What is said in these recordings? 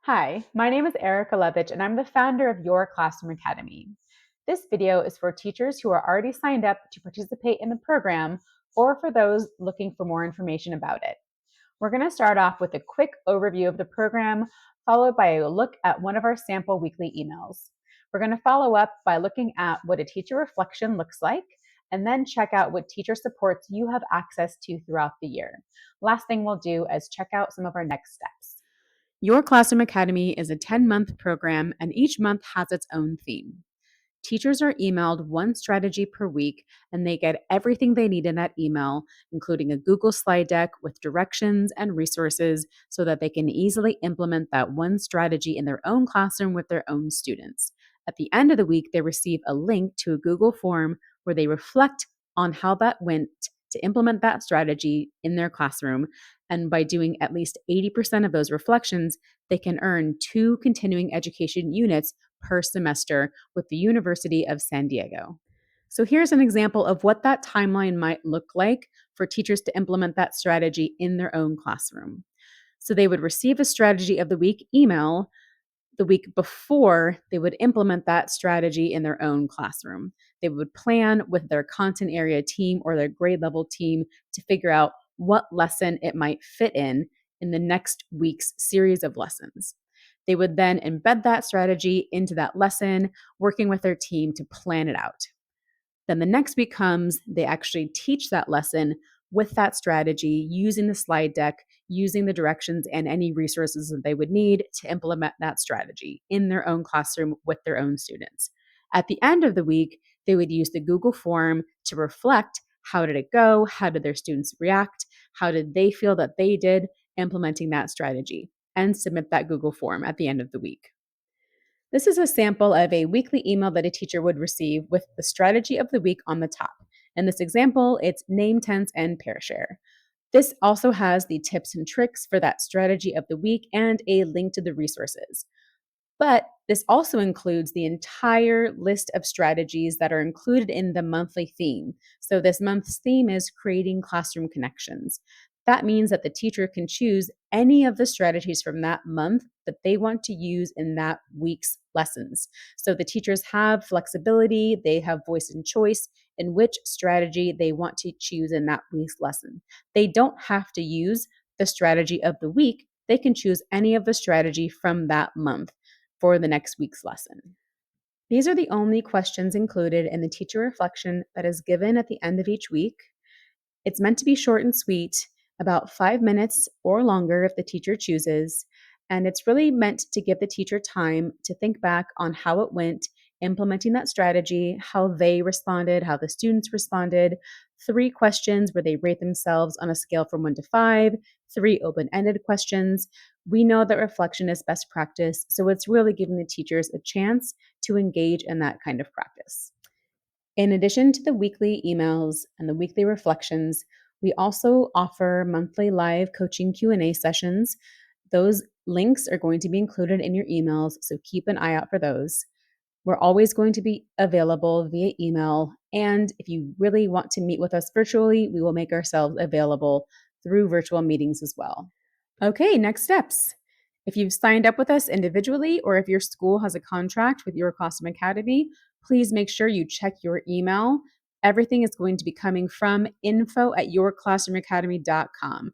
Hi, my name is Erica Levitch, and I'm the founder of Your Classroom Academy. This video is for teachers who are already signed up to participate in the program or for those looking for more information about it. We're going to start off with a quick overview of the program, followed by a look at one of our sample weekly emails. We're going to follow up by looking at what a teacher reflection looks like, and then check out what teacher supports you have access to throughout the year. Last thing we'll do is check out some of our next steps. Your Classroom Academy is a 10-month program, and each month has its own theme. Teachers are emailed one strategy per week, and they get everything they need in that email, including a Google slide deck with directions and resources so that they can easily implement that one strategy in their own classroom with their own students. At the end of the week, they receive a link to a Google form where they reflect on how that went to implement that strategy in their classroom. And by doing at least 80% of those reflections, they can earn 2 continuing education units per semester with the University of San Diego. So here's an example of what that timeline might look like for teachers to implement that strategy in their own classroom. So they would receive a strategy of the week email the week before they would implement that strategy in their own classroom. They would plan with their content area team or their grade level team to figure out what lesson it might fit in the next week's series of lessons. They would then embed that strategy into that lesson, working with their team to plan it out. Then the next week comes, they actually teach that lesson with that strategy, using the slide deck, using the directions and any resources that they would need to implement that strategy in their own classroom with their own students. At the end of the week, they would use the Google form to reflect how did it go? How did their students react? How did they feel that they did implementing that strategy? And submit that Google form at the end of the week. This is a sample of a weekly email that a teacher would receive with the strategy of the week on the top. In this example, it's name, tense, and pair share. This also has the tips and tricks for that strategy of the week and a link to the resources. But this also includes the entire list of strategies that are included in the monthly theme. So, this month's theme is creating classroom connections. That means that the teacher can choose any of the strategies from that month that they want to use in that week's lessons. So, the teachers have flexibility, they have voice and choice in which strategy they want to choose in that week's lesson. They don't have to use the strategy of the week, they can choose any of the strategy from that month for the next week's lesson. These are the only questions included in the teacher reflection that is given at the end of each week. It's meant to be short and sweet, about 5 minutes or longer if the teacher chooses, and it's really meant to give the teacher time to think back on how it went implementing that strategy, how they responded, how the students responded. 3 questions where they rate themselves on a scale from 1 to 5, 3 open-ended questions. We know that reflection is best practice, so it's really giving the teachers a chance to engage in that kind of practice. In addition to the weekly emails and the weekly reflections, we also offer monthly live coaching Q&A sessions. Those links are going to be included in your emails, so keep an eye out for those. We're always going to be available via email, and if you really want to meet with us virtually, we will make ourselves available through virtual meetings as well. Okay, next steps. If you've signed up with us individually or if your school has a contract with Your Classroom Academy, please make sure you check your email. Everything is going to be coming from info@yourclassroomacademy.com.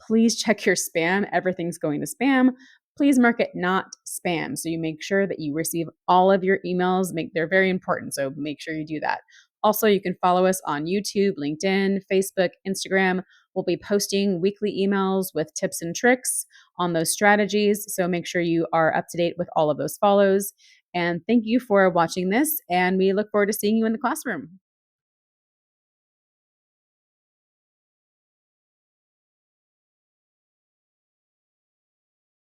Please check your spam. Everything's going to spam. Please mark it not spam so you make sure that you receive all of your emails. They're very important, so make sure you do that. Also, you can follow us on YouTube, LinkedIn, Facebook, Instagram. We'll be posting weekly emails with tips and tricks on those strategies. So make sure you are up to date with all of those follows. And thank you for watching this. And we look forward to seeing you in the classroom.